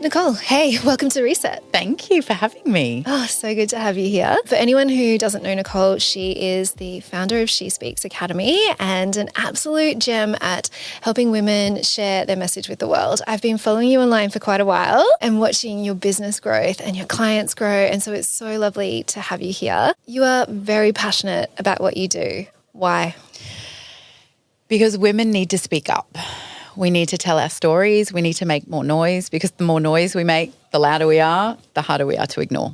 Nicole, hey, welcome to Reset. Thank you for having me. Oh, so good to have you here. For anyone who doesn't know Nicole, she is the founder of She Speaks Academy and an absolute gem at helping women share their message with the world. I've been following you online for quite a while and watching your business growth and your clients grow. And so it's so lovely to have you here. You are very passionate about what you do. Why? Because women need to speak up. We need to tell our stories. We need to make more noise, because the more noise we make, the louder we are, the harder we are to ignore.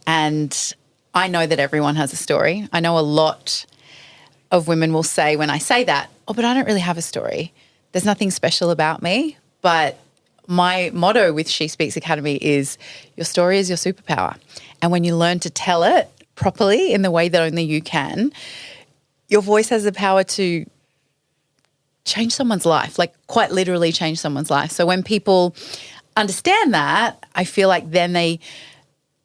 And I know that everyone has a story. I know a lot of women will say when I say that, oh, but I don't really have a story. There's nothing special about me. But my motto with She Speaks Academy is your story is your superpower. And when you learn to tell it properly in the way that only you can, your voice has the power to change someone's life, like quite literally change someone's life. So when people understand that, I feel like then they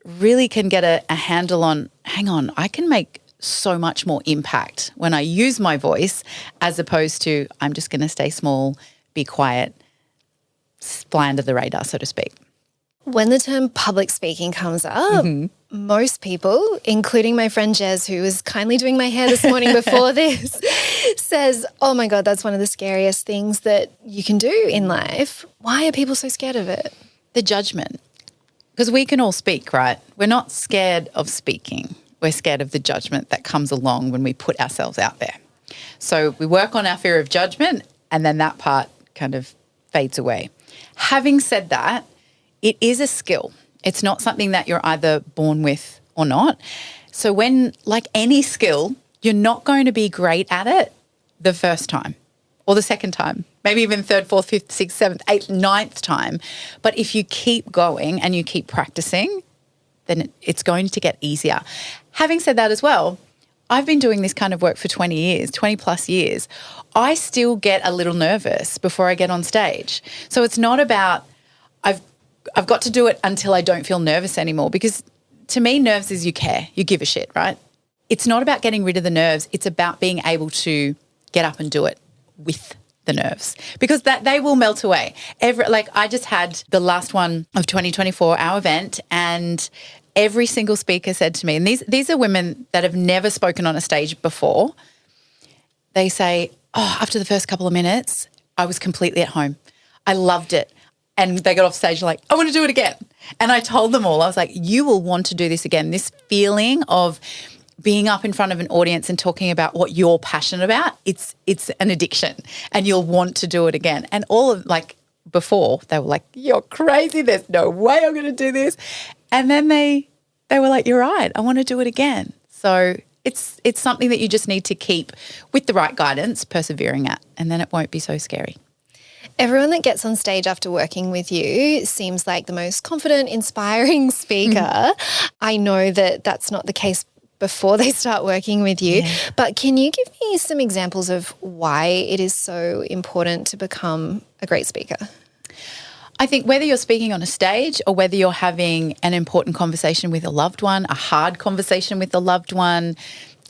really can get a handle on, hang on, I can make so much more impact when I use my voice, as opposed to I'm just going to stay small, be quiet, fly under the radar, so to speak. When the term public speaking comes up, most people, including my friend Jez, who was kindly doing my hair this morning before this, says, oh my God, that's one of the scariest things that you can do in life. Why are people so scared of it? The judgment. Because we can all speak, right? We're not scared of speaking. We're scared of the judgment that comes along when we put ourselves out there. So we work on our fear of judgment, and then that part kind of fades away. Having said that, it is a skill. It's not something that you're either born with or not. So when, like any skill, you're not going to be great at it the first time or the second time, maybe even third, fourth, fifth, sixth, seventh, eighth, ninth time. But if you keep going and you keep practicing, then it's going to get easier. Having said that as well, I've been doing this kind of work for 20 years, 20 plus years. I still get a little nervous before I get on stage. So it's not about I've got to do it until I don't feel nervous anymore, because to me, nerves is you care, you give a shit, right? It's not about getting rid of the nerves. It's about being able to get up and do it with the nerves, because that they will melt away. I just had the last one of 2024, our event, and every single speaker said to me, and these are women that have never spoken on a stage before. They say, oh, after the first couple of minutes, I was completely at home. I loved it. And they got off stage like, I want to do it again. And I told them all, I was like, you will want to do this again. This feeling of being up in front of an audience and talking about what you're passionate about, it's an addiction, and you'll want to do it again. And all of, like, before, they were like, you're crazy. There's no way I'm going to do this. And then they were like, you're right. I want to do it again. So it's something that you just need to keep, with the right guidance, persevering at, and then it won't be so scary. Everyone that gets on stage after working with you seems like the most confident, inspiring speaker. I know that that's not the case before they start working with you, but can you give me some examples of why it is so important to become a great speaker? I think whether you're speaking on a stage or whether you're having an important conversation with a loved one, a hard conversation with a loved one,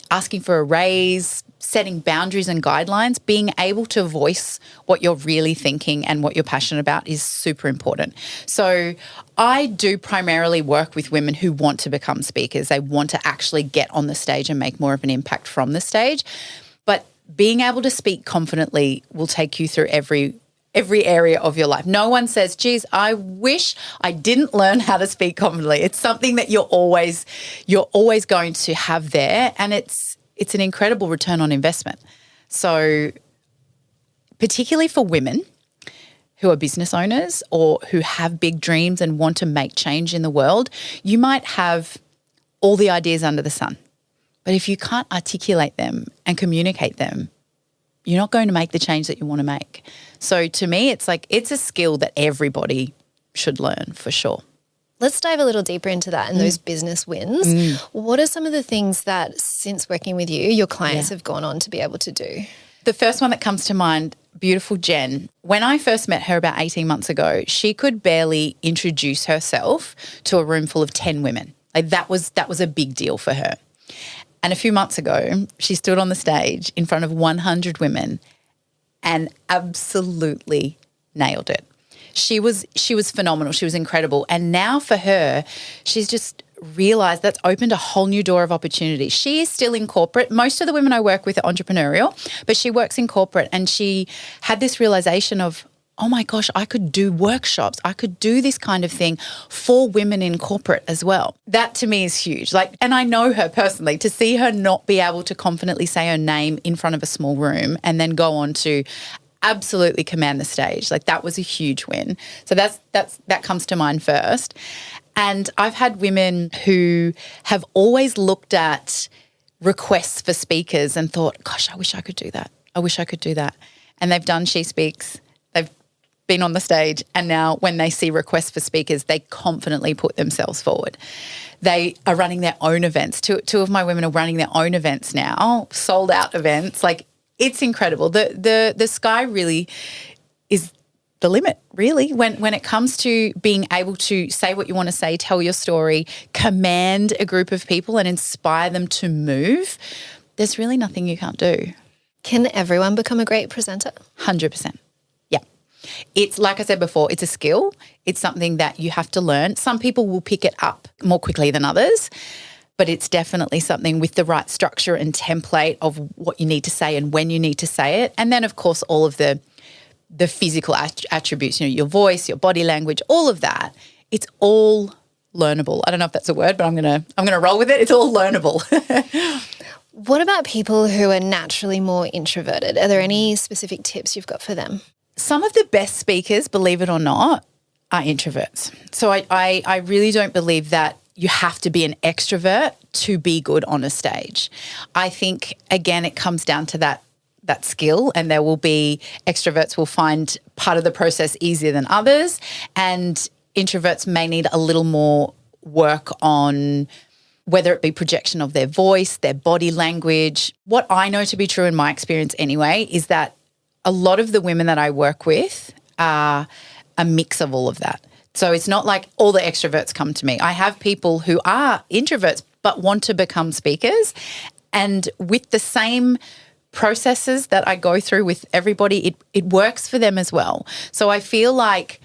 asking for a raise, setting boundaries and guidelines, being able to voice what you're really thinking and what you're passionate about is super important. So I do primarily work with women who want to become speakers. They want to actually get on the stage and make more of an impact from the stage. But being able to speak confidently will take you through every area of your life. No one says, geez, I wish I didn't learn how to speak confidently. It's something that you're always going to have there, and it's an incredible return on investment. So particularly for women who are business owners or who have big dreams and want to make change in the world, you might have all the ideas under the sun. But if you can't articulate them and communicate them, you're not going to make the change that you want to make. So to me, it's a skill that everybody should learn for sure. Let's dive a little deeper into that and those business wins. What are some of the things that, since working with you, your clients have gone on to be able to do? The first one that comes to mind, beautiful Jen. When I first met her about 18 months ago, she could barely introduce herself to a room full of 10 women. Like that was a big deal for her. And a few months ago, she stood on the stage in front of 100 women and absolutely nailed it. She was phenomenal. She was incredible. And now for her, she's just realized that's opened a whole new door of opportunity. She is still in corporate. Most of the women I work with are entrepreneurial, but she works in corporate, and she had this realization of, oh my gosh, I could do workshops. I could do this kind of thing for women in corporate as well. That to me is huge. And I know her personally, to see her not be able to confidently say her name in front of a small room and then go on to absolutely command the stage. That was a huge win. So that comes to mind first. And I've had women who have always looked at requests for speakers and thought, gosh, I wish I could do that. I wish I could do that. And they've done She Speaks. They've been on the stage, and now when they see requests for speakers, they confidently put themselves forward. They are running their own events. Two of my women are running their own events now, sold out events. It's incredible. The sky really is the limit, really, when it comes to being able to say what you want to say, tell your story, command a group of people and inspire them to move. There's really nothing you can't do. Can everyone become a great presenter? 100%. It's like I said before, it's a skill. It's something that you have to learn. Some people will pick it up more quickly than others, but it's definitely something with the right structure and template of what you need to say and when you need to say it. And then, of course, all of the physical attributes, your voice, your body language, all of that. It's all learnable. I don't know if that's a word, but I'm gonna roll with it. It's all learnable. What about people who are naturally more introverted? Are there any specific tips you've got for them? Some of the best speakers, believe it or not, are introverts. So I really don't believe that you have to be an extrovert to be good on a stage. I think, again, it comes down to that skill, and there will be extroverts will find part of the process easier than others, and introverts may need a little more work on whether it be projection of their voice, their body language. What I know to be true in my experience anyway is that a lot of the women that I work with are a mix of all of that. So it's not like all the extroverts come to me. I have people who are introverts but want to become speakers, and with the same processes that I go through with everybody, it works for them as well. So I feel like,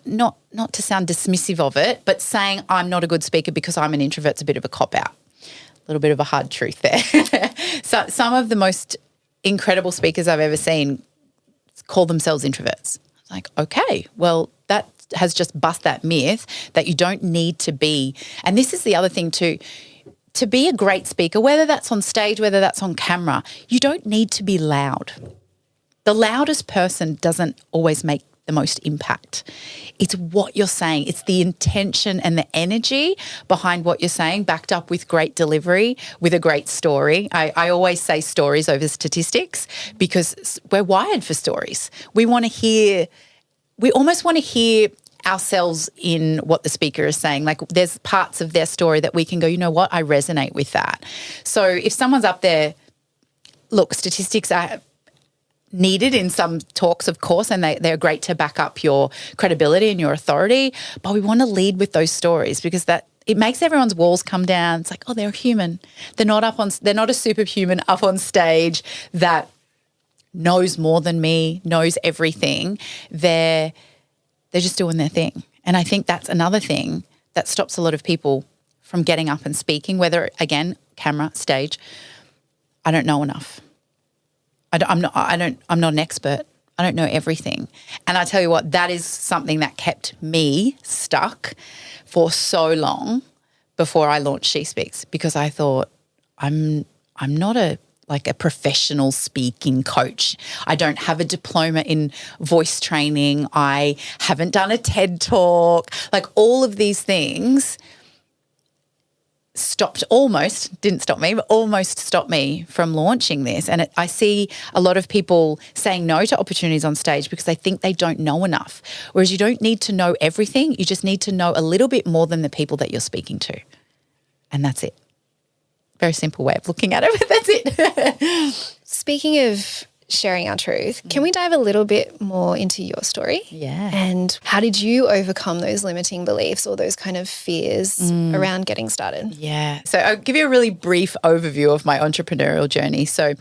not to sound dismissive of it, but saying I'm not a good speaker because I'm an introvert's a bit of a cop-out. A little bit of a hard truth there. So some of the most incredible speakers I've ever seen call themselves introverts. Okay, well, that has just bust that myth that you don't need to be. And this is the other thing too. To be a great speaker, whether that's on stage, whether that's on camera, you don't need to be loud. The loudest person doesn't always make the most impact. It's what you're saying. It's the intention and the energy behind what you're saying, backed up with great delivery, with a great story. I always say stories over statistics because we're wired for stories. We almost want to hear ourselves in what the speaker is saying. There's parts of their story that we can go, you know what, I resonate with that. So if someone's up there, look, statistics are needed in some talks, of course, and they're great to back up your credibility and your authority, but we want to lead with those stories because it makes everyone's walls come down. It's oh, they're human. They're not a superhuman up on stage that knows more than me, knows everything. They're just doing their thing. And I think that's another thing that stops a lot of people from getting up and speaking, whether, again, camera, stage. I don't know enough. I'm not an expert. I don't know everything. And I tell you what, that is something that kept me stuck for so long before I launched She Speaks, because I thought I'm not a professional speaking coach. I don't have a diploma in voice training. I haven't done a TED Talk. All of these things didn't stop me, but almost stopped me from launching this. And I see a lot of people saying no to opportunities on stage because they think they don't know enough. Whereas you don't need to know everything. You just need to know a little bit more than the people that you're speaking to. And that's it. Very simple way of looking at it, but that's it. Speaking of sharing our truth, can we dive a little bit more into your story? Yeah. And how did you overcome those limiting beliefs or those kind of fears around getting started? Yeah. So I'll give you a really brief overview of my entrepreneurial journey. So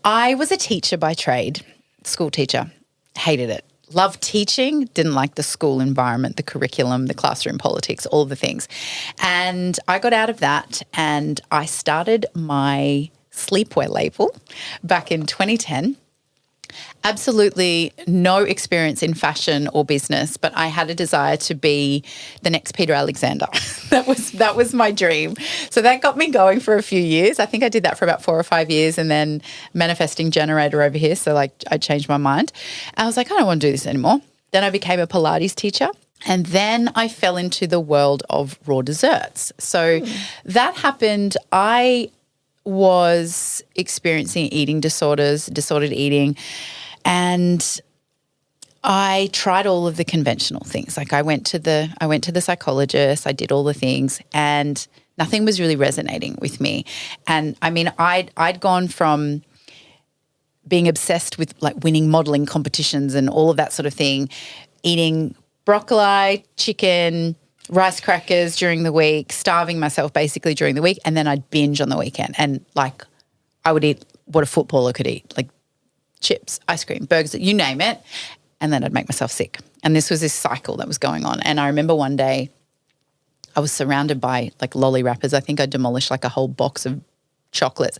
I was a teacher by trade, school teacher, hated it. loved teaching, didn't like the school environment, the curriculum, the classroom politics, all the things. And I got out of that and I started my sleepwear label back in 2010. Absolutely no experience in fashion or business, but I had a desire to be the next Peter Alexander. That was my dream. So that got me going for a few years. I think I did that for about 4 or 5 years, and then manifesting generator over here. So like I changed my mind. I was like, I don't want to do this anymore. Then I became a Pilates teacher. And then I fell into the world of raw desserts. So that happened. I was experiencing eating disorders, disordered eating, and I tried all of the conventional things. Like I went to the psychologist, I did all the things, and nothing was really resonating with me. And I mean, I'd gone from being obsessed with like winning modeling competitions and all of that sort of thing, eating broccoli, chicken, rice crackers during the week, starving myself basically during the week, and then I'd binge on the weekend. And like I would eat what a footballer could eat, like chips, ice cream, burgers, you name it, and then I'd make myself sick. And this was this cycle that was going on. And I remember one day I was surrounded by like lolly wrappers. I think I demolished like a whole box of chocolates.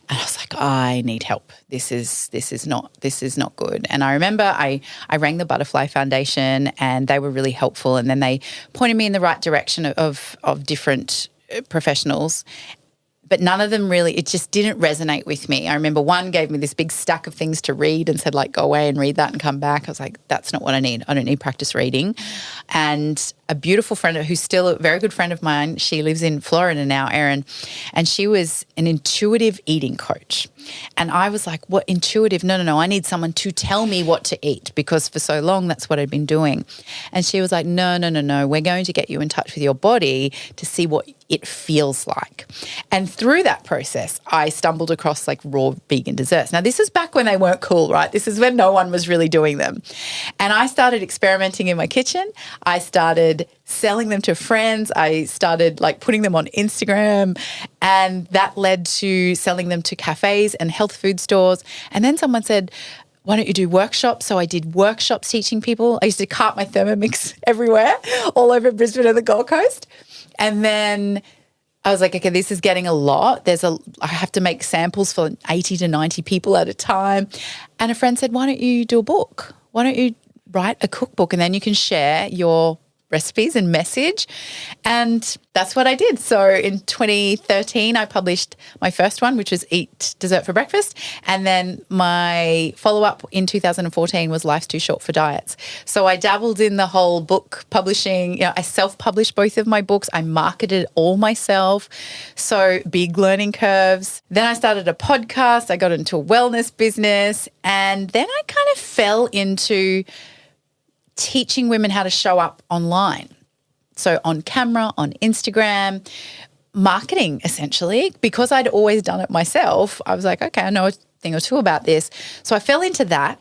And I was like, I need help. This is not good. And I remember I rang the Butterfly Foundation and they were really helpful. And then they pointed me in the right direction of different professionals. But none of them really, it just didn't resonate with me. I remember one gave me this big stack of things to read and said like, go away and read that and come back. I was like, that's not what I need. I don't need practice reading. And a beautiful friend who's still a very good friend of mine, she lives in Florida now, Erin, and she was an intuitive eating coach. And I was like, what, intuitive? No, I need someone to tell me what to eat, because for so long that's what I'd been doing. And she was like, no, we're going to get you in touch with your body to see what it feels like. And through that process, I stumbled across like raw vegan desserts. Now, this is back when they weren't cool, right? This is when no one was really doing them. And I started experimenting in my kitchen. I started selling them to friends. I started like putting them on Instagram, and that led to selling them to cafes and health food stores. And then someone said, why don't you do workshops? So I did workshops teaching people. I used to cart my Thermomix everywhere, all over Brisbane and the Gold Coast. And then I was like, okay, this is getting a lot. I have to make samples for 80 to 90 people at a time. And a friend said, why don't you do a book? Why don't you write a cookbook, and then you can share your recipes and message. And that's what I did. So in 2013, I published my first one, which was Eat Dessert for Breakfast. And then my follow-up in 2014 was Life's Too Short for Diets. So I dabbled in the whole book publishing. You know, I self-published both of my books. I marketed all myself. So big learning curves. Then I started a podcast. I got into a wellness business. And then I kind of fell into teaching women how to show up online. So on camera, on Instagram, marketing essentially, because I'd always done it myself. I was like, okay, I know a thing or two about this. So I fell into that,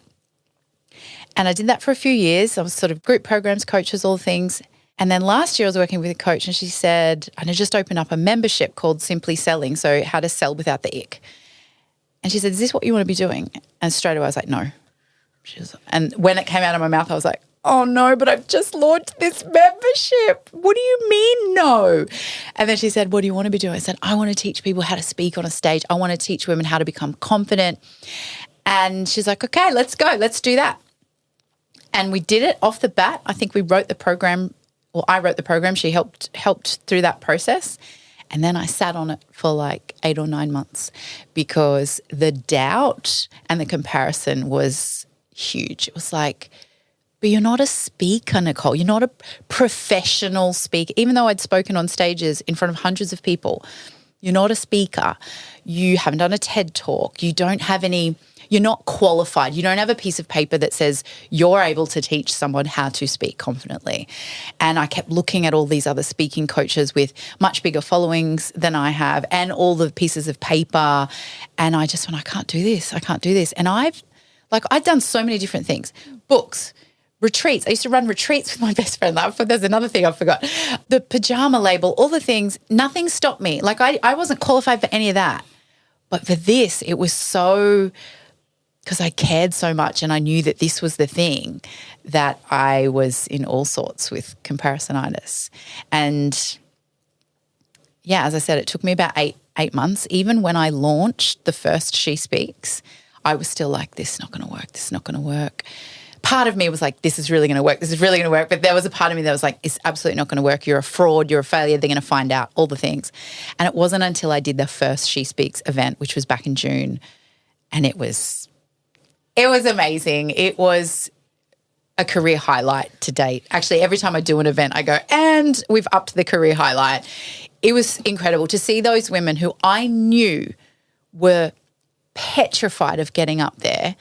and I did that for a few years. I was sort of group programs, coaches, all things. And then last year I was working with a coach, and she said, and I just opened up a membership called Simply Selling, so how to sell without the ick. And she said, is this what you want to be doing? And straight away I was like, no. And when it came out of my mouth, I was like, oh no, but I've just launched this membership. What do you mean no? And then she said, what do you want to be doing? I said, I want to teach people how to speak on a stage. I want to teach women how to become confident. And she's like, okay, let's go. Let's do that. And we did it off the bat. I think we wrote the program, or I wrote the program. She helped through that process. And then I sat on it for like 8 or 9 months, because the doubt and the comparison was huge. It was like, but you're not a speaker, Nicole. You're not a professional speaker. Even though I'd spoken on stages in front of hundreds of people, you're not a speaker. You haven't done a TED Talk. You don't have any, you're not qualified. You don't have a piece of paper that says you're able to teach someone how to speak confidently. And I kept looking at all these other speaking coaches with much bigger followings than I have, and all the pieces of paper. And I just went, I can't do this. I can't do this. And I've done so many different things. Books, retreats. I used to run retreats with my best friend. There's another thing I forgot. The pajama label, all the things, nothing stopped me. Like I wasn't qualified for any of that. But for this, it was so because I cared so much and I knew that this was the thing, that I was in all sorts with comparisonitis. And yeah, as I said, it took me about eight months. Even when I launched the first She Speaks, I was still like, this is not going to work. This is not going to work. Part of me was like, this is really going to work. This is really going to work. But there was a part of me that was like, it's absolutely not going to work. You're a fraud. You're a failure. They're going to find out all the things. And it wasn't until I did the first She Speaks event, which was back in June, and it was amazing. It was a career highlight to date. Actually, every time I do an event, I go, and we've upped the career highlight. It was incredible to see those women who I knew were petrified of getting up there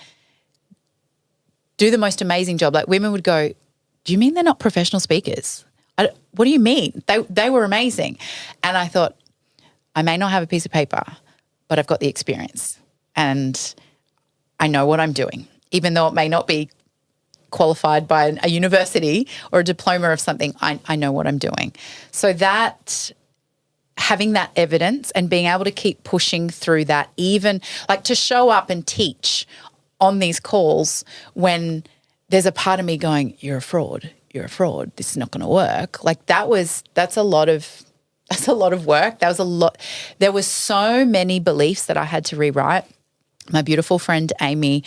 do the most amazing job. Like, women would go, do you mean they're not professional speakers? What do you mean? They were amazing. And I thought, I may not have a piece of paper, but I've got the experience and I know what I'm doing, even though it may not be qualified by a university or a diploma of something. I know what I'm doing. So that, having that evidence and being able to keep pushing through that, even like to show up and teach on these calls when there's a part of me going, you're a fraud, this is not going to work. Like that's a lot of work. There was so many beliefs that I had to rewrite. My beautiful friend Amy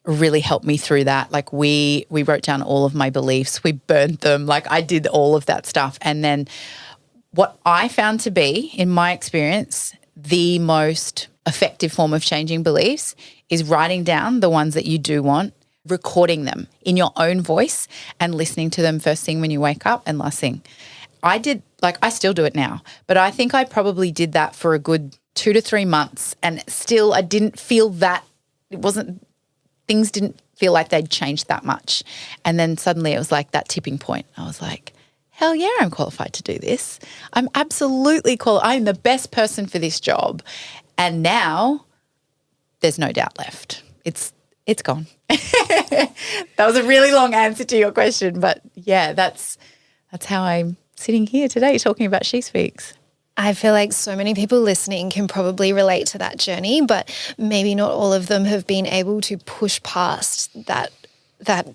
really helped me through that. Like we wrote down all of my beliefs, we burned them, like I did all of that stuff. And then what I found to be, in my experience, the most effective form of changing beliefs is writing down the ones that you do want, recording them in your own voice and listening to them first thing when you wake up and last thing. I still do it now, but I think I probably did that for a good 2 to 3 months, and still I didn't feel that things didn't feel like they'd changed that much. And then suddenly it was like that tipping point. I was like, hell yeah, I'm qualified to do this. I'm absolutely qualified. I'm the best person for this job. And now there's no doubt left. It's gone. That was a really long answer to your question, but yeah, that's how I'm sitting here today talking about She Speaks. I feel like so many people listening can probably relate to that journey, but maybe not all of them have been able to push past that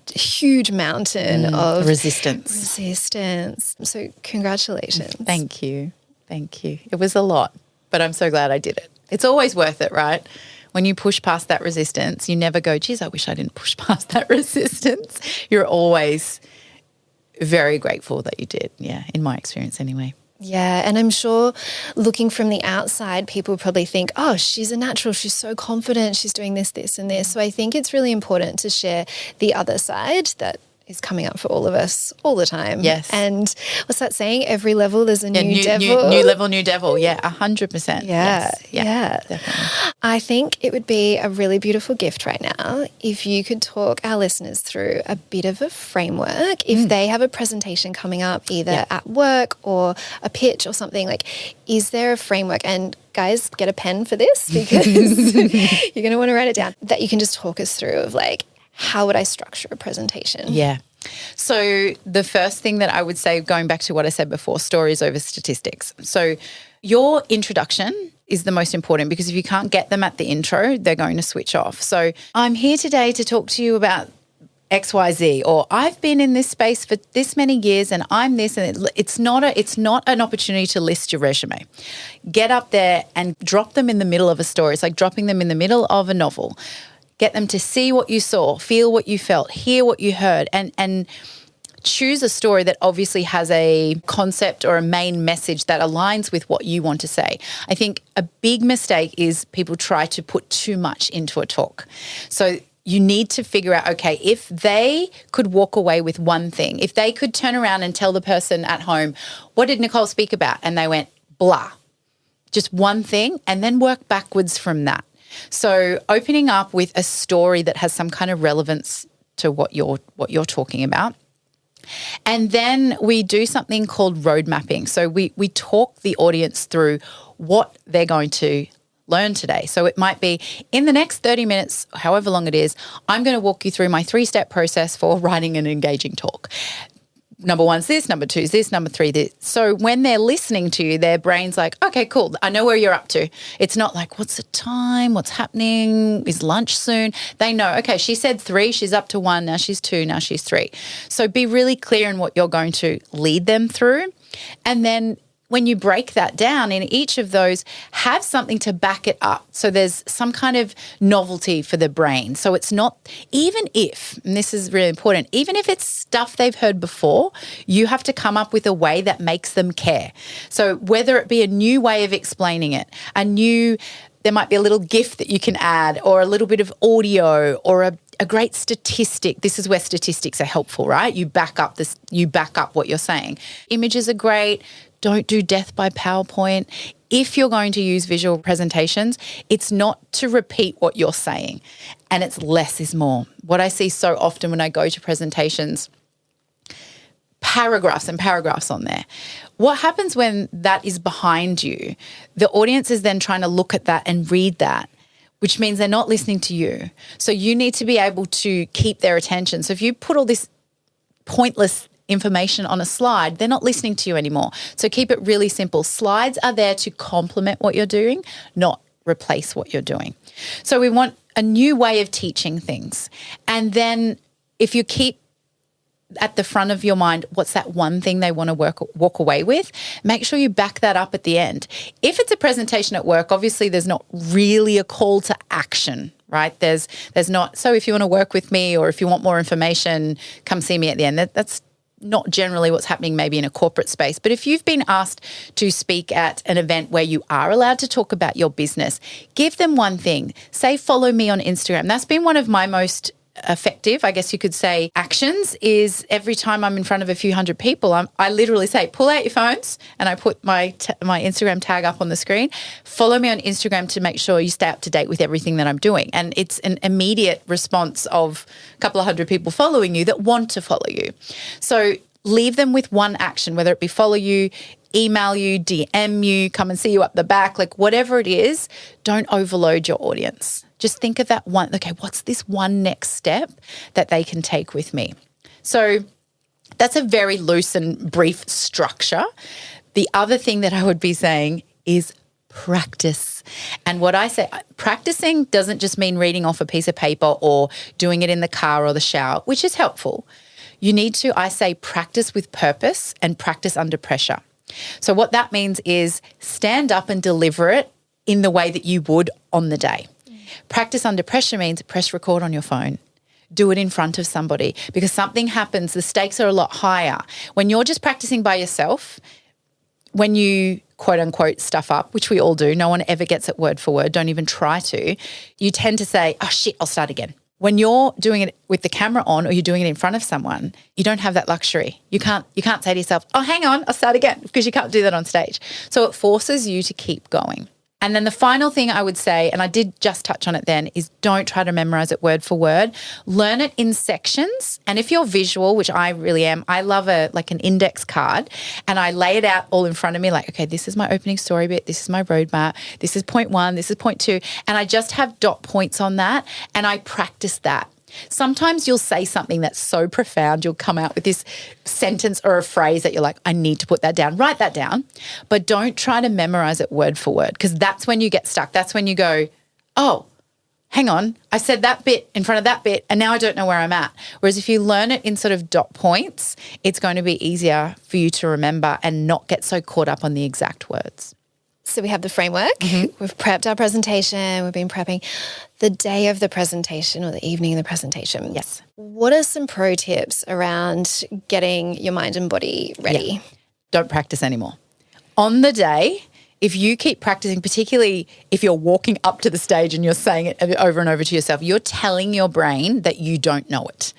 huge mountain of resistance. So congratulations. Thank you. It was a lot, but I'm so glad I did it. It's always worth it, right? When you push past that resistance, you never go, geez, I wish I didn't push past that resistance. You're always very grateful that you did. Yeah, in my experience anyway. Yeah, and I'm sure looking from the outside, people probably think, oh, she's a natural, she's so confident, she's doing this, this and this. So I think it's really important to share the other side that is coming up for all of us all the time. Yes. And what's that saying? Every level there's a new devil. New level, new devil. Yeah, 100%. Yeah, yes. yeah. Definitely. I think it would be a really beautiful gift right now if you could talk our listeners through a bit of a framework. If they have a presentation coming up either at work or a pitch or something, like, is there a framework? And guys, get a pen for this because you're going to want to write it down, that you can just talk us through of like, how would I structure a presentation? Yeah. So the first thing that I would say, going back to what I said before, stories over statistics. So your introduction is the most important, because if you can't get them at the intro, they're going to switch off. So I'm here today to talk to you about XYZ, or I've been in this space for this many years and I'm this, and it's not an opportunity to list your resume. Get up there and drop them in the middle of a story. It's like dropping them in the middle of a novel. Get them to see what you saw, feel what you felt, hear what you heard, and choose a story that obviously has a concept or a main message that aligns with what you want to say. I think a big mistake is people try to put too much into a talk. So you need to figure out, okay, if they could walk away with one thing, if they could turn around and tell the person at home, what did Nicole speak about? And they went, blah, just one thing, and then work backwards from that. So opening up with a story that has some kind of relevance to what you're talking about. And then we do something called road mapping. So we talk the audience through what they're going to learn today. So it might be, in the next 30 minutes, however long it is, I'm going to walk you through my 3-step process for writing an engaging talk. number one's this, number two's this, number three this. So when they're listening to you, their brain's like, okay, cool, I know where you're up to. It's not like, what's the time? What's happening? Is lunch soon? They know, okay, she said 3, she's up to 1, now she's 2, now she's 3. So be really clear in what you're going to lead them through. And then when you break that down in each of those, have something to back it up. So there's some kind of novelty for the brain. So it's not, even if, and this is really important, even if it's stuff they've heard before, you have to come up with a way that makes them care. So whether it be a new way of explaining it, there might be a little GIF that you can add, or a little bit of audio, or a great statistic. This is where statistics are helpful, right? You back up what you're saying. Images are great. Don't do death by PowerPoint. If you're going to use visual presentations, it's not to repeat what you're saying, and it's less is more. What I see so often when I go to presentations, paragraphs and paragraphs on there. What happens when that is behind you? The audience is then trying to look at that and read that, which means they're not listening to you. So you need to be able to keep their attention. So if you put all this pointless information on a slide, they're not listening to you anymore. So keep it really simple. Slides are there to complement what you're doing, not replace what you're doing. So we want a new way of teaching things. And then if you keep at the front of your mind, what's that one thing they want to walk away with? Make sure you back that up at the end. If it's a presentation at work, obviously there's not really a call to action, right? There's not, so if you want to work with me or if you want more information, come see me at the end. That's not generally what's happening maybe in a corporate space. But if you've been asked to speak at an event where you are allowed to talk about your business, give them one thing. Say, follow me on Instagram. That's been one of my most effective, I guess you could say, actions is every time I'm in front of a few hundred people, I literally say, pull out your phones, and I put my Instagram tag up on the screen. Follow me on Instagram to make sure you stay up to date with everything that I'm doing. And it's an immediate response of a couple of hundred people following you that want to follow you. So leave them with one action, whether it be follow you, email you, DM you, come and see you up the back, like whatever it is. Don't overload your audience. Just think of that one, okay, what's this one next step that they can take with me? So that's a very loose and brief structure. The other thing that I would be saying is practice. And what I say, practicing doesn't just mean reading off a piece of paper or doing it in the car or the shower, which is helpful. You need to, I say, practice with purpose and practice under pressure. So what that means is stand up and deliver it in the way that you would on the day. Practice under pressure means press record on your phone. Do it in front of somebody, because something happens, the stakes are a lot higher. When you're just practicing by yourself, when you quote unquote stuff up, which we all do, no one ever gets it word for word, don't even try to, you tend to say, oh shit, I'll start again. When you're doing it with the camera on or you're doing it in front of someone, you don't have that luxury. You can't say to yourself, oh, hang on, I'll start again, because you can't do that on stage. So it forces you to keep going. And then the final thing I would say, and I did just touch on it then, is don't try to memorize it word for word. Learn it in sections. And if you're visual, which I really am, I love an index card, and I lay it out all in front of me like, okay, this is my opening story bit, this is my roadmap, this is point 1, this is point 2. And I just have dot points on that, and I practice that. Sometimes you'll say something that's so profound, you'll come out with this sentence or a phrase that you're like, I need to put that down. Write that down, but don't try to memorize it word for word, because that's when you get stuck. That's when you go, oh, hang on, I said that bit in front of that bit and now I don't know where I'm at. Whereas if you learn it in sort of dot points, it's going to be easier for you to remember and not get so caught up on the exact words. So we have the framework, We've prepped our presentation, we've been prepping the day of the presentation or the evening of the presentation. Yes. What are some pro tips around getting your mind and body ready? Yeah. Don't practice anymore. On the day, if you keep practicing, particularly if you're walking up to the stage and you're saying it over and over to yourself, you're telling your brain that you don't know it.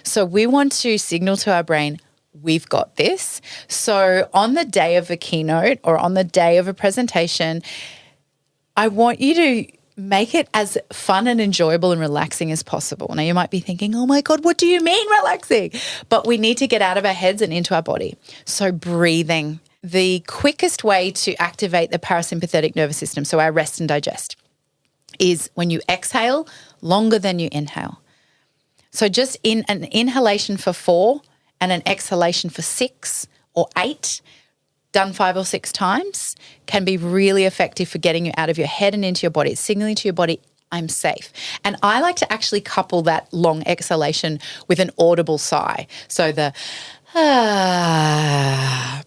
So we want to signal to our brain, we've got this. So on the day of a keynote or on the day of a presentation, I want you to make it as fun and enjoyable and relaxing as possible. Now you might be thinking, oh my God, what do you mean relaxing? But we need to get out of our heads and into our body. So breathing. The quickest way to activate the parasympathetic nervous system, so our rest and digest, is when you exhale longer than you inhale. So just in an inhalation for 4 and an exhalation for 6 or 8, done 5 or 6 times, can be really effective for getting you out of your head and into your body. It's signaling to your body, I'm safe. And I like to actually couple that long exhalation with an audible sigh. So the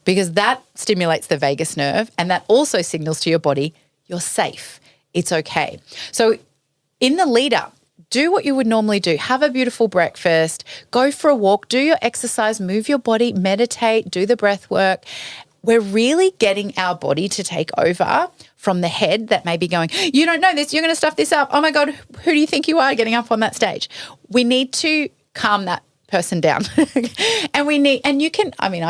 because that stimulates the vagus nerve, and that also signals to your body, you're safe. It's okay. So in the lead up, do what you would normally do. Have a beautiful breakfast, go for a walk, do your exercise, move your body, meditate, do the breath work. We're really getting our body to take over from the head that may be going, you don't know this, you're going to stuff this up. Oh my God, who do you think you are getting up on that stage? We need to calm that person down. I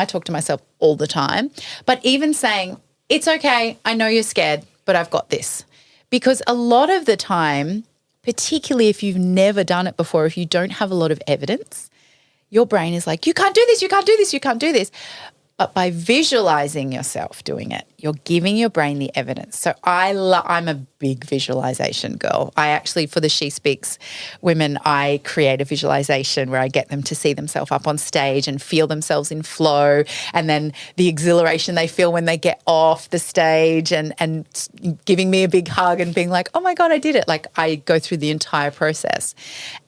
talk to myself all the time, but even saying, it's okay, I know you're scared, but I've got this. Because a lot of the time, particularly if you've never done it before, if you don't have a lot of evidence, your brain is like, you can't do this, you can't do this, you can't do this. But by visualizing yourself doing it, you're giving your brain the evidence. So I'm a big visualization girl. I actually, for the She Speaks women, I create a visualization where I get them to see themselves up on stage and feel themselves in flow, and then the exhilaration they feel when they get off the stage and giving me a big hug and being like, oh my God, I did it. Like, I go through the entire process.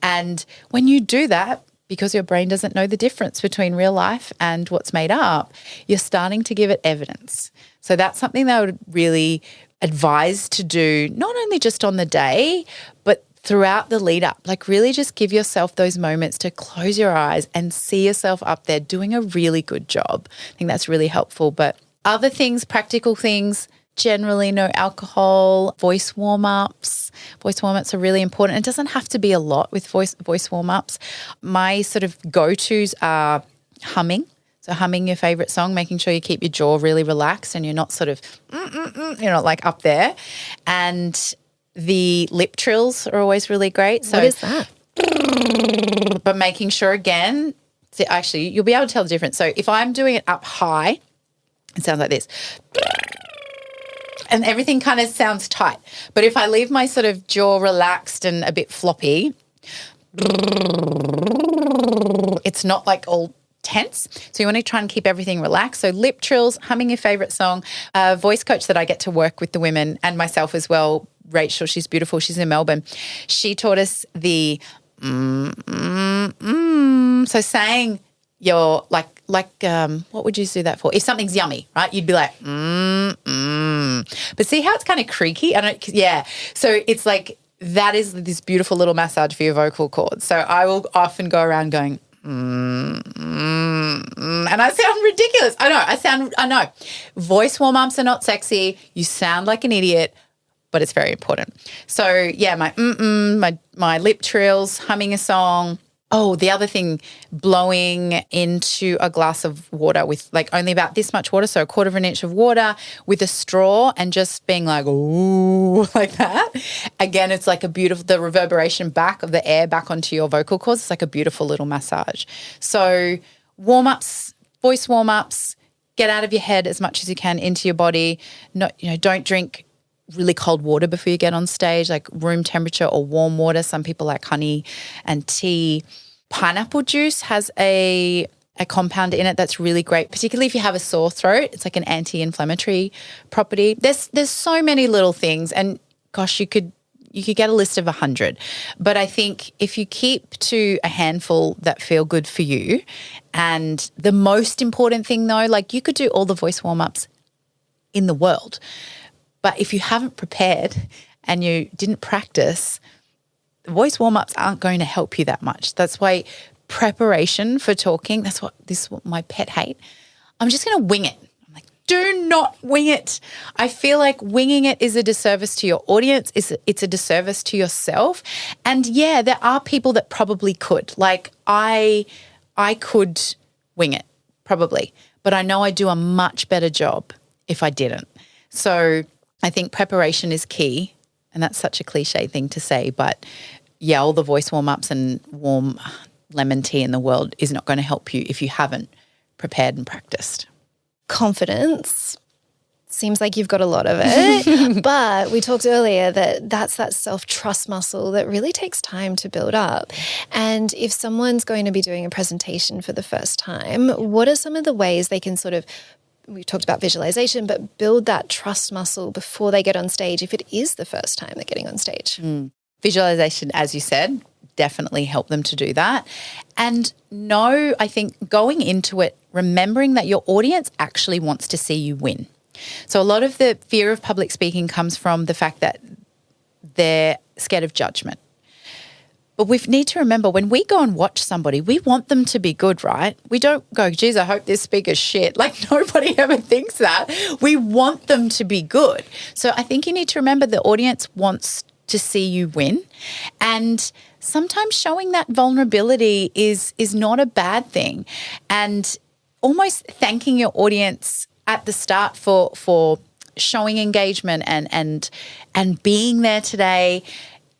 And when you do that, because your brain doesn't know the difference between real life and what's made up, you're starting to give it evidence. So that's something that I would really advise to do, not only just on the day, but throughout the lead up. Like, really just give yourself those moments to close your eyes and see yourself up there doing a really good job. I think that's really helpful. But other things, practical things, generally no alcohol, voice warm-ups. Voice warm-ups are really important. It doesn't have to be a lot with voice warm-ups. My sort of go-tos are humming. So humming your favorite song, making sure you keep your jaw really relaxed and you're not sort of, like up there. And the lip trills are always really great. So what is that? But making sure, again, actually you'll be able to tell the difference. So if I'm doing it up high, it sounds like this. And everything kind of sounds tight. But if I leave my sort of jaw relaxed and a bit floppy, it's not like all tense. So you want to try and keep everything relaxed. So lip trills, humming your favorite song. A voice coach that I get to work with the women and myself as well, Rachel, she's beautiful. She's in Melbourne. She taught us the So saying your like what would you do that for? If something's yummy, right? You'd be like, But see how it's kind of creaky? So it's like that is this beautiful little massage for your vocal cords. So I will often go around going, and I sound ridiculous. I know. Voice warm-ups are not sexy. You sound like an idiot, but it's very important. So yeah, my lip trills, humming a song. Oh, the other thing, blowing into a glass of water with like only about this much water, so 1/4 of an inch of water with a straw and just being like, ooh, like that. Again, it's like the reverberation back of the air back onto your vocal cords. It's like a beautiful little massage. So warm-ups, voice warm-ups, get out of your head as much as you can into your body. Don't drink really cold water before you get on stage, like room temperature or warm water. Some people like honey and tea. Pineapple juice has a compound in it that's really great, particularly if you have a sore throat. It's like an anti-inflammatory property. There's so many little things, and gosh, you could get a list of 100. But I think if you keep to a handful that feel good for you, and the most important thing though, like you could do all the voice warm-ups in the world, but if you haven't prepared and you didn't practice, the voice warm-ups aren't going to help you that much. That's why preparation for talking, this is what my pet hate. I'm just going to wing it. I'm like, do not wing it. I feel like winging it is a disservice to your audience. It's a disservice to yourself. And yeah, there are people that probably could. Like I could wing it probably, but I know I do a much better job if I didn't. So I think preparation is key, and that's such a cliche thing to say, but yeah, all the voice warm-ups and warm lemon tea in the world is not going to help you if you haven't prepared and practiced. Confidence, Seems like you've got a lot of it. But we talked earlier that that's that self-trust muscle that really takes time to build up. And if someone's going to be doing a presentation for the first time, what are some of the ways they can sort of, we talked about visualization, but build that trust muscle before they get on stage if it is the first time they're getting on stage? Visualization, as you said, definitely help them to do that. And no, I think going into it, remembering that your audience actually wants to see you win. So a lot of the fear of public speaking comes from the fact that they're scared of judgment. But we need to remember when we go and watch somebody, we want them to be good, right? We don't go, geez, I hope this speaker's shit. Like nobody ever thinks that. We want them to be good. So I think you need to remember the audience wants to see you win. And sometimes showing that vulnerability is not a bad thing. And almost thanking your audience at the start for showing engagement and being there today.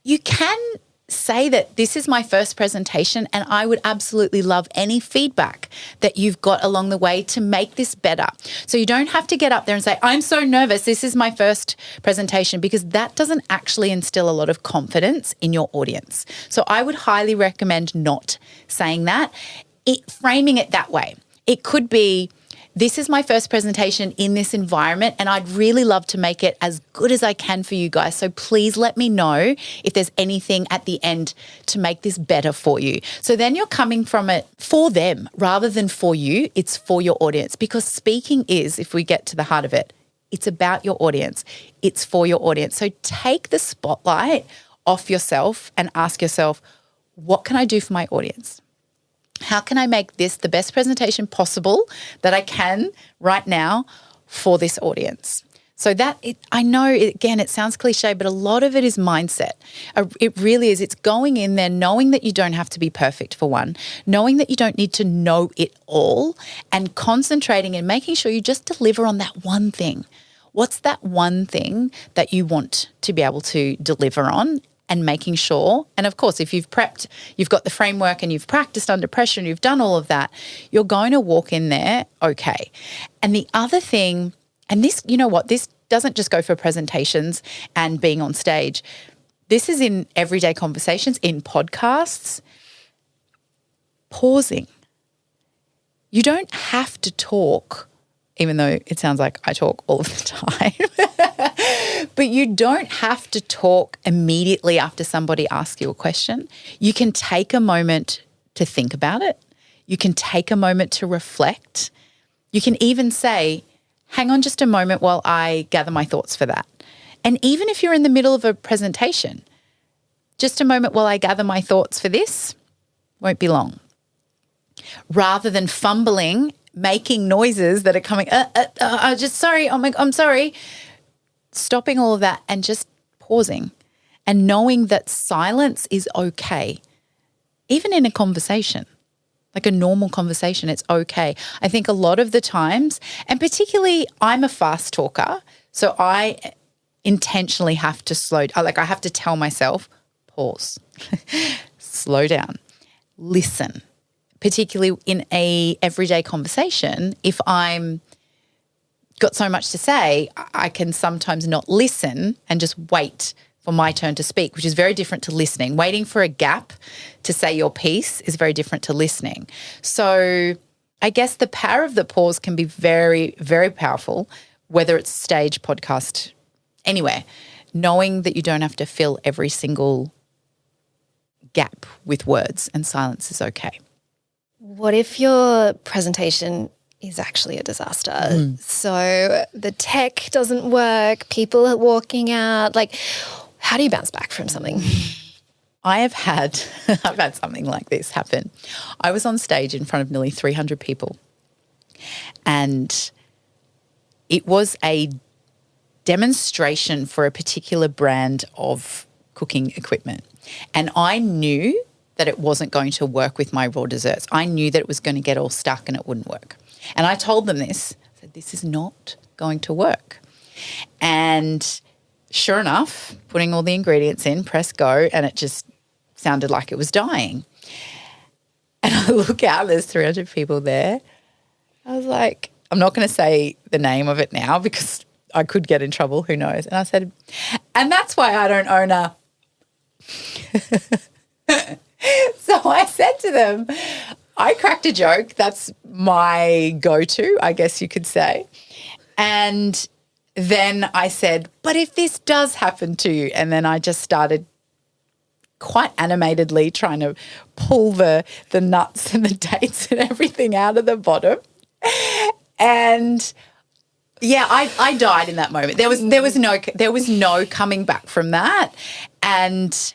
You can say that this is my first presentation and I would absolutely love any feedback that you've got along the way to make this better. So you don't have to get up there and say, I'm so nervous, this is my first presentation, because that doesn't actually instill a lot of confidence in your audience. So I would highly recommend not saying that, framing it that way. It could be, this is my first presentation in this environment and I'd really love to make it as good as I can for you guys. So please let me know if there's anything at the end to make this better for you. So then you're coming from it for them rather than for you. It's for your audience, because speaking is, if we get to the heart of it, it's about your audience. It's for your audience. So take the spotlight off yourself and ask yourself, what can I do for my audience? How can I make this the best presentation possible that I can right now for this audience? So I know, again, it sounds cliche, but a lot of it is mindset. It really is. It's going in there, knowing that you don't have to be perfect for one, knowing that you don't need to know it all, and concentrating and making sure you just deliver on that one thing. What's that one thing that you want to be able to deliver on? And making sure, and of course, if you've prepped, you've got the framework and you've practiced under pressure and you've done all of that, you're going to walk in there okay. And the other thing, and this, you know what, this doesn't just go for presentations and being on stage. This is in everyday conversations, in podcasts, pausing. You don't have to talk, even though it sounds like I talk all of the time. But you don't have to talk immediately after somebody asks you a question. You can take a moment to think about it. You can take a moment to reflect. You can even say, hang on just a moment while I gather my thoughts for that. And even if you're in the middle of a presentation, just a moment while I gather my thoughts for this, won't be long. Rather than fumbling, making noises that are coming, I'm sorry. Stopping all of that and just pausing and knowing that silence is okay. Even in a conversation, like a normal conversation, it's okay. I think a lot of the times, and particularly I'm a fast talker, so I intentionally have to I have to tell myself, pause, slow down, listen. Particularly in a everyday conversation, if I'm got so much to say, I can sometimes not listen and just wait for my turn to speak, which is very different to listening. Waiting for a gap to say your piece is very different to listening. So I guess the power of the pause can be very, very powerful, whether it's stage, podcast, anywhere, knowing that you don't have to fill every single gap with words, and silence is okay. What if your presentation is actually a disaster? So the tech doesn't work, people are walking out. Like, how do you bounce back from something? I've had something like this happen. I was on stage in front of nearly 300 people, and it was a demonstration for a particular brand of cooking equipment. And I knew that it wasn't going to work with my raw desserts. I knew that it was going to get all stuck and it wouldn't work. And I told them this. I said, this is not going to work. And sure enough, putting all the ingredients in, press go, and it just sounded like it was dying. And I look out, there's 300 people there. I was like, I'm not going to say the name of it now because I could get in trouble, who knows? And I said, and that's why I don't own a. So I said to them, I cracked a joke. That's my go-to, I guess you could say. And then I said, but if this does happen to you, and then I just started quite animatedly trying to pull the nuts and the dates and everything out of the bottom. And yeah, I died in that moment. There was no coming back from that. And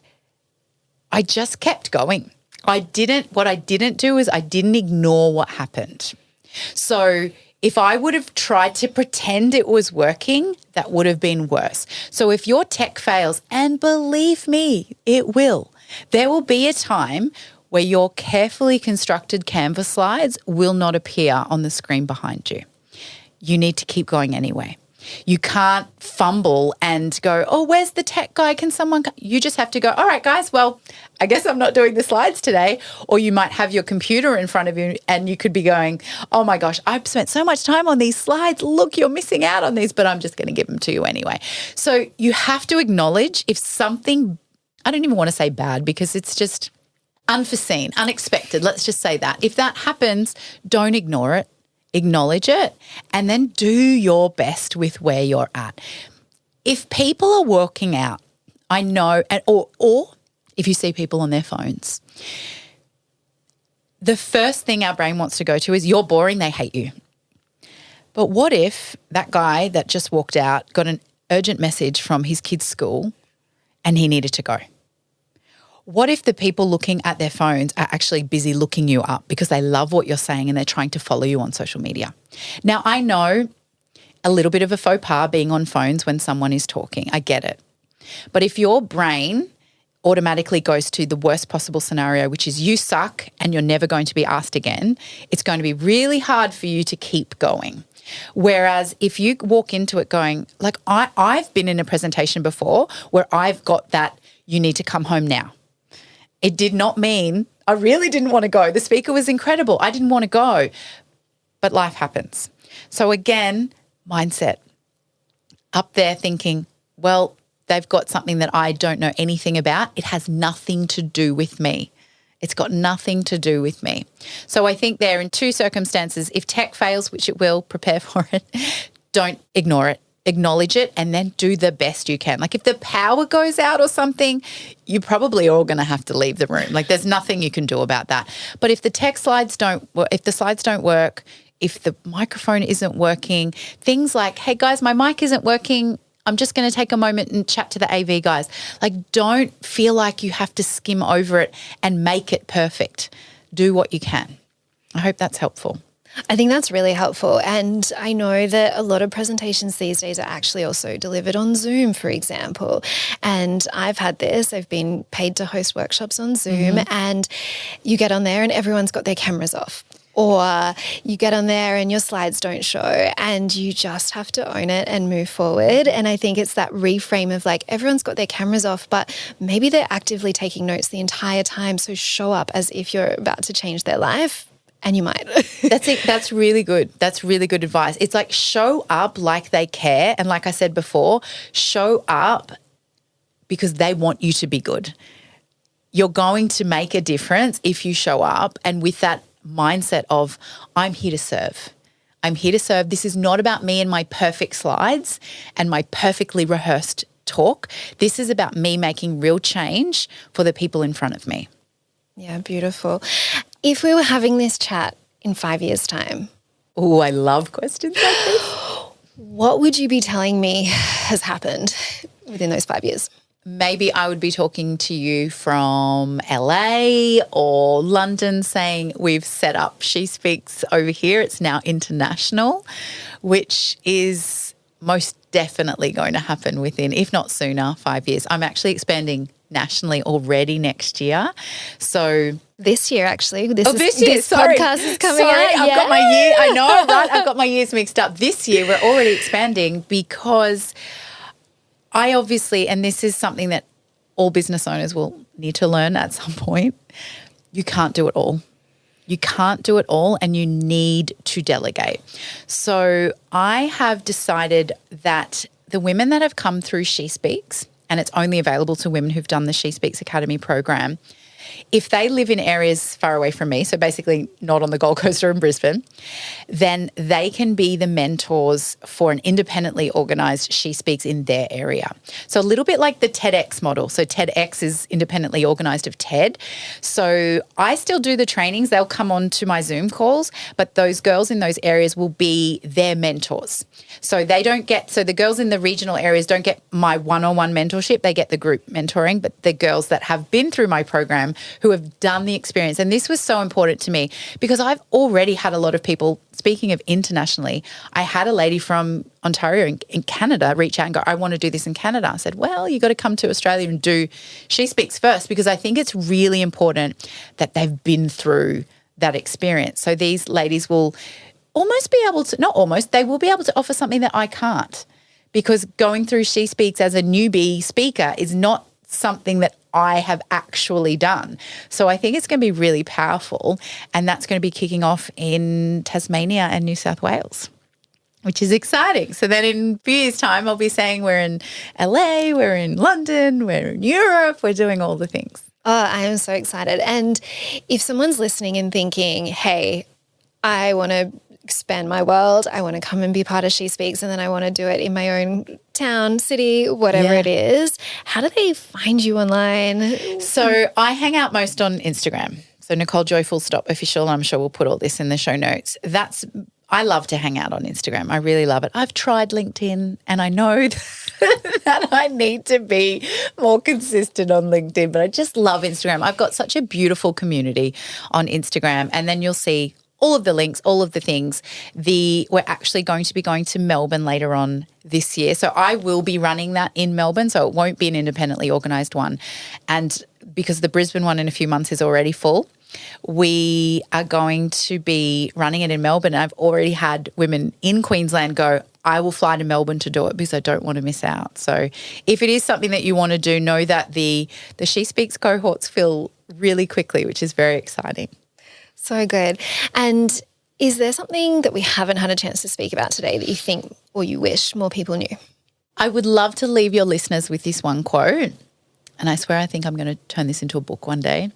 I just kept going. What I didn't do is I didn't ignore what happened. So if I would have tried to pretend it was working, that would have been worse. So if your tech fails, and believe me, it will, there will be a time where your carefully constructed Canva slides will not appear on the screen behind you. You need to keep going anyway. You can't fumble and go, oh, where's the tech guy? Can someone come? You just have to go, all right, guys, well, I guess I'm not doing the slides today. Or you might have your computer in front of you and you could be going, oh my gosh, I've spent so much time on these slides. Look, you're missing out on these, but I'm just going to give them to you anyway. So you have to acknowledge if something, I don't even want to say bad because it's just unforeseen, unexpected. Let's just say that. If that happens, don't ignore it. Acknowledge it and then do your best with where you're at. If people are walking out, I know, or if you see people on their phones, the first thing our brain wants to go to is you're boring, they hate you. But what if that guy that just walked out got an urgent message from his kid's school and he needed to go? What if the people looking at their phones are actually busy looking you up because they love what you're saying and they're trying to follow you on social media? Now, I know a little bit of a faux pas being on phones when someone is talking. I get it. But if your brain automatically goes to the worst possible scenario, which is you suck and you're never going to be asked again, it's going to be really hard for you to keep going. Whereas if you walk into it going, like I've been in a presentation before where I've got that you need to come home now. It did not mean I really didn't want to go. The speaker was incredible. I didn't want to go, but life happens. So again, mindset. Up there thinking, well, they've got something that I don't know anything about. It has nothing to do with me. It's got nothing to do with me. So I think there in two circumstances, if tech fails, which it will, prepare for it, don't ignore it. Acknowledge it and then do the best you can. Like if the power goes out or something, you probably are all going to have to leave the room. Like there's nothing you can do about that. But if the slides don't work, if the microphone isn't working, things like, hey guys, my mic isn't working. I'm just going to take a moment and chat to the AV guys. Like don't feel like you have to skim over it and make it perfect. Do what you can. I hope that's helpful. I think that's really helpful. And I know that a lot of presentations these days are actually also delivered on Zoom, for example. And I've had this. I've been paid to host workshops on Zoom and you get on there and everyone's got their cameras off. Or you get on there and your slides don't show and you just have to own it and move forward. And I think it's that reframe of like everyone's got their cameras off, but maybe they're actively taking notes the entire time. So show up as if you're about to change their life. And you might. That's it. That's really good. That's really good advice. It's like show up like they care. And like I said before, show up because they want you to be good. You're going to make a difference if you show up and with that mindset of I'm here to serve. I'm here to serve. This is not about me and my perfect slides and my perfectly rehearsed talk. This is about me making real change for the people in front of me. Yeah, beautiful. If we were having this chat in 5 years' time. Oh, I love questions like this. What would you be telling me has happened within those 5 years? Maybe I would be talking to you from LA or London saying we've set up She Speaks over here. It's now international, which is most definitely going to happen within, if not sooner, 5 years. I'm actually expanding nationally already next year. So this year, actually. This Sorry. podcast is coming out. I've got my year. I know, right? I've got my years mixed up. This year, we're already expanding because I obviously, and this is something that all business owners will need to learn at some point, you can't do it all. You can't do it all and you need to delegate. So I have decided that the women that have come through She Speaks, and it's only available to women who've done the She Speaks Academy program, if they live in areas far away from me, so basically not on the Gold Coast or in Brisbane, then they can be the mentors for an independently organised She Speaks in their area. So a little bit like the TEDx model. So TEDx is independently organised of TED. So I still do the trainings. They'll come on to my Zoom calls, but those girls in those areas will be their mentors. So they don't get, so the girls in the regional areas don't get my one-on-one mentorship. They get the group mentoring, but the girls that have been through my program who have done the experience. And this was so important to me because I've already had a lot of people, speaking of internationally, I had a lady from Ontario in Canada reach out and go, I want to do this in Canada. I said, well, you got to come to Australia and do She Speaks first, because I think it's really important that they've been through that experience. So these ladies will almost be able to, not almost, they will be able to offer something that I can't, because going through She Speaks as a newbie speaker is not something that I have actually done. So I think it's going to be really powerful, and that's going to be kicking off in Tasmania and New South Wales, which is exciting. So then in a few years' time, I'll be saying we're in LA, we're in London, we're in Europe, we're doing all the things. Oh, I am so excited. And if someone's listening and thinking, hey, I want to expand my world, I want to come and be part of She Speaks, and then I want to do it in my own town, city, whatever it is, how do they find you online? So I hang out most on Instagram. So Nicole Joy _official. I'm sure we'll put all this in the show notes. I love to hang out on Instagram. I really love it. I've tried LinkedIn, and I know that I need to be more consistent on LinkedIn, but I just love Instagram. I've got such a beautiful community on Instagram, and then you'll see all of the links, all of the things. We're actually going to be going to Melbourne later on this year. So I will be running that in Melbourne, so it won't be an independently organised one. And because the Brisbane one in a few months is already full, we are going to be running it in Melbourne. I've already had women in Queensland go, I will fly to Melbourne to do it because I don't want to miss out. So if it is something that you want to do, know that the She Speaks cohorts fill really quickly, which is very exciting. So good. And is there something that we haven't had a chance to speak about today that you think or you wish more people knew? I would love to leave your listeners with this one quote, and I swear I think I'm going to turn this into a book one day,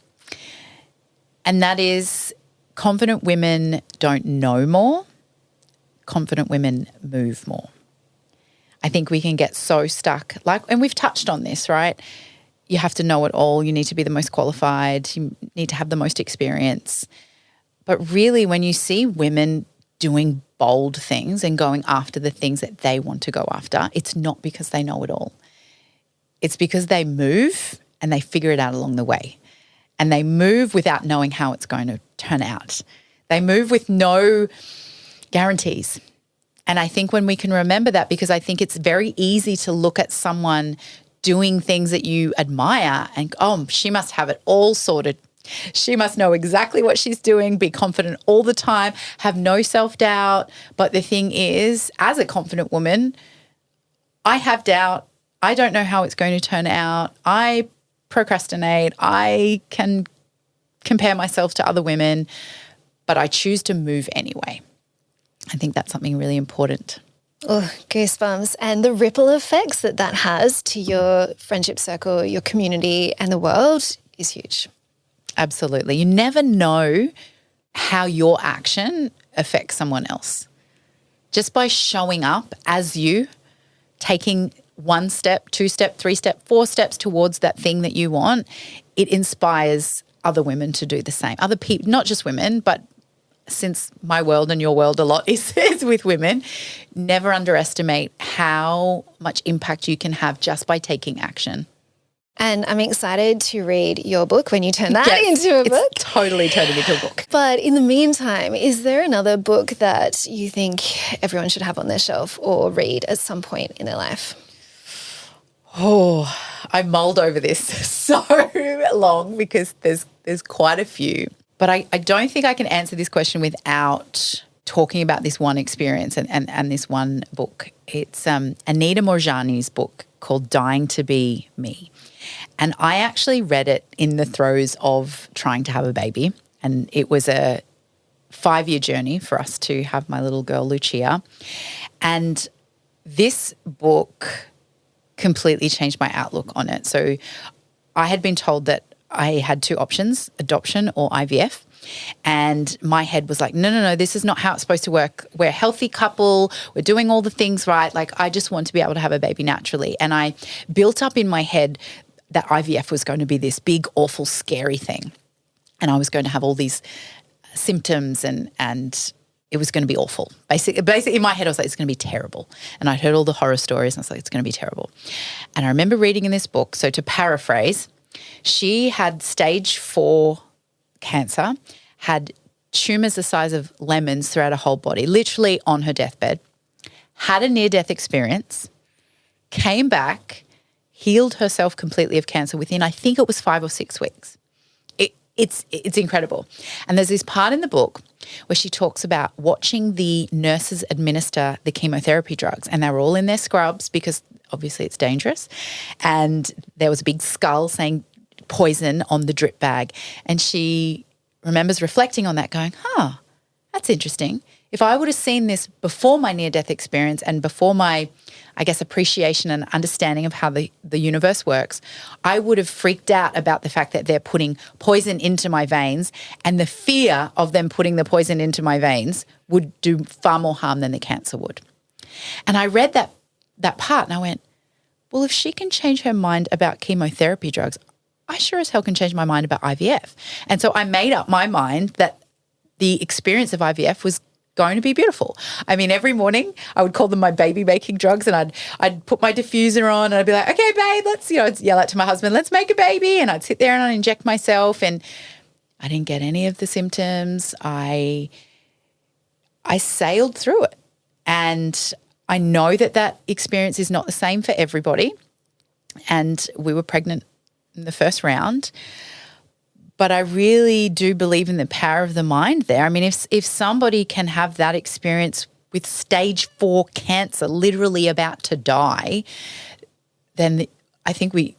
and that is, confident women don't know more, confident women move more. I think we can get so stuck, and we've touched on this, right? You have to know it all. You need to be the most qualified. You need to have the most experience. But really, when you see women doing bold things and going after the things that they want to go after, it's not because they know it all. It's because they move and they figure it out along the way. And they move without knowing how it's going to turn out. They move with no guarantees. And I think when we can remember that, because I think it's very easy to look at someone doing things that you admire and, oh, she must have it all sorted. She must know exactly what she's doing, be confident all the time, have no self-doubt. But the thing is, as a confident woman, I have doubt. I don't know how it's going to turn out. I procrastinate. I can compare myself to other women, but I choose to move anyway. I think that's something really important. Oh, goosebumps. And the ripple effects that has to your friendship circle, your community and the world is huge. Absolutely. You never know how your action affects someone else. Just by showing up as you, taking 1 step, 2 step, 3 step, 4 steps towards that thing that you want, it inspires other women to do the same. Other people, not just women, but since my world and your world a lot is with women, never underestimate how much impact you can have just by taking action. And I'm excited to read your book when you turn that into a book. It's totally turning into a book. But in the meantime, is there another book that you think everyone should have on their shelf or read at some point in their life? Oh, I mulled over this so long because there's quite a few. But I don't think I can answer this question without talking about this one experience and this one book. It's Anita Moorjani's book called Dying to Be Me. And I actually read it in the throes of trying to have a baby And it was a 5-year journey for us to have my little girl, Lucia. And this book completely changed my outlook on it. So I had been told that I had 2 options, adoption or IVF. And my head was like, no, this is not how it's supposed to work. We're a healthy couple. We're doing all the things right. Like, I just want to be able to have a baby naturally. And I built up in my head that IVF was going to be this big, awful, scary thing. And I was going to have all these symptoms and it was going to be awful. Basically in my head, I was like, it's going to be terrible. And I'd heard all the horror stories and I was like, it's going to be terrible. And I remember reading in this book, so to paraphrase, she had stage 4 cancer, had tumours the size of lemons throughout her whole body, literally on her deathbed, had a near-death experience, came back, healed herself completely of cancer within, I think it was 5 or 6 weeks. It's incredible. And there's this part in the book where she talks about watching the nurses administer the chemotherapy drugs, and they were all in their scrubs because obviously it's dangerous. And there was a big skull saying poison on the drip bag. And she remembers reflecting on that going, that's interesting. If I would have seen this before my near-death experience and before my, I guess, appreciation and understanding of how the universe works, I would have freaked out about the fact that they're putting poison into my veins, and the fear of them putting the poison into my veins would do far more harm than the cancer would. And I read that part and I went, well, if she can change her mind about chemotherapy drugs, I sure as hell can change my mind about IVF. And so I made up my mind that the experience of IVF was going to be beautiful. I mean, every morning I would call them my baby making drugs, and I'd put my diffuser on and I'd be like, okay, babe, let's, I'd yell out to my husband, let's make a baby. And I'd sit there and I'd inject myself, and I didn't get any of the symptoms. I sailed through it. And I know that experience is not the same for everybody. And we were pregnant in the first round. But I really do believe in the power of the mind there. I mean, if somebody can have that experience with stage 4 cancer, literally about to die, then I think we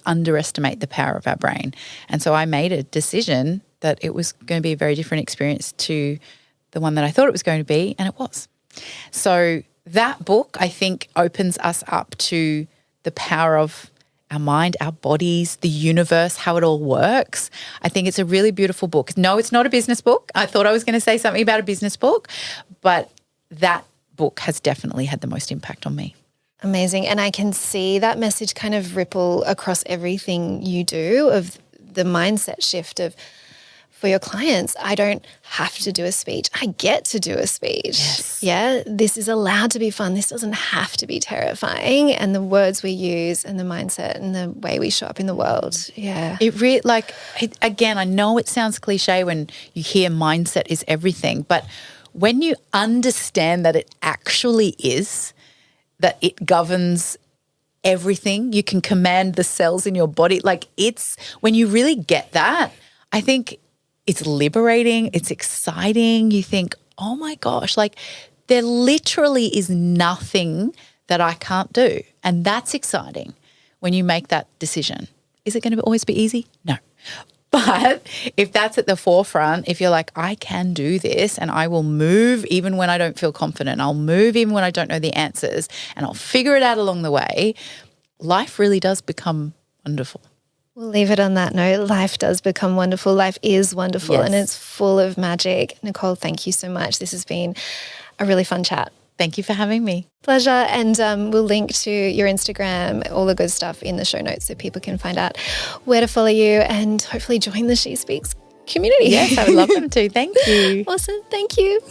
underestimate the power of our brain. And so I made a decision that it was going to be a very different experience to the one that I thought it was going to be, and it was. So that book, I think, opens us up to the power of our mind, our bodies, the universe, how it all works. I think it's a really beautiful book. No, it's not a business book. I thought I was going to say something about a business book, but that book has definitely had the most impact on me. Amazing. And I can see that message kind of ripple across everything you do, of the mindset shift of, for your clients, I don't have to do a speech. I get to do a speech. Yes. Yeah. This is allowed to be fun. This doesn't have to be terrifying. And the words we use and the mindset and the way we show up in the world. Yeah. Again, I know it sounds cliche when you hear mindset is everything, but when you understand that it actually is, that it governs everything, you can command the cells in your body. Like, it's when you really get that, I think it's liberating, it's exciting. You think, oh my gosh, like there literally is nothing that I can't do. And that's exciting when you make that decision. Is it going to always be easy? No. But if that's at the forefront, if you're like, I can do this and I will move even when I don't feel confident, I'll move even when I don't know the answers, and I'll figure it out along the way, life really does become wonderful. We'll leave it on that note. Life does become wonderful. Life is wonderful, yes. And it's full of magic. Nicole, thank you so much. This has been a really fun chat. Thank you for having me. Pleasure. And we'll link to your Instagram, all the good stuff in the show notes so people can find out where to follow you and hopefully join the She Speaks community. Yes, I would love them to. Thank you. Awesome. Thank you.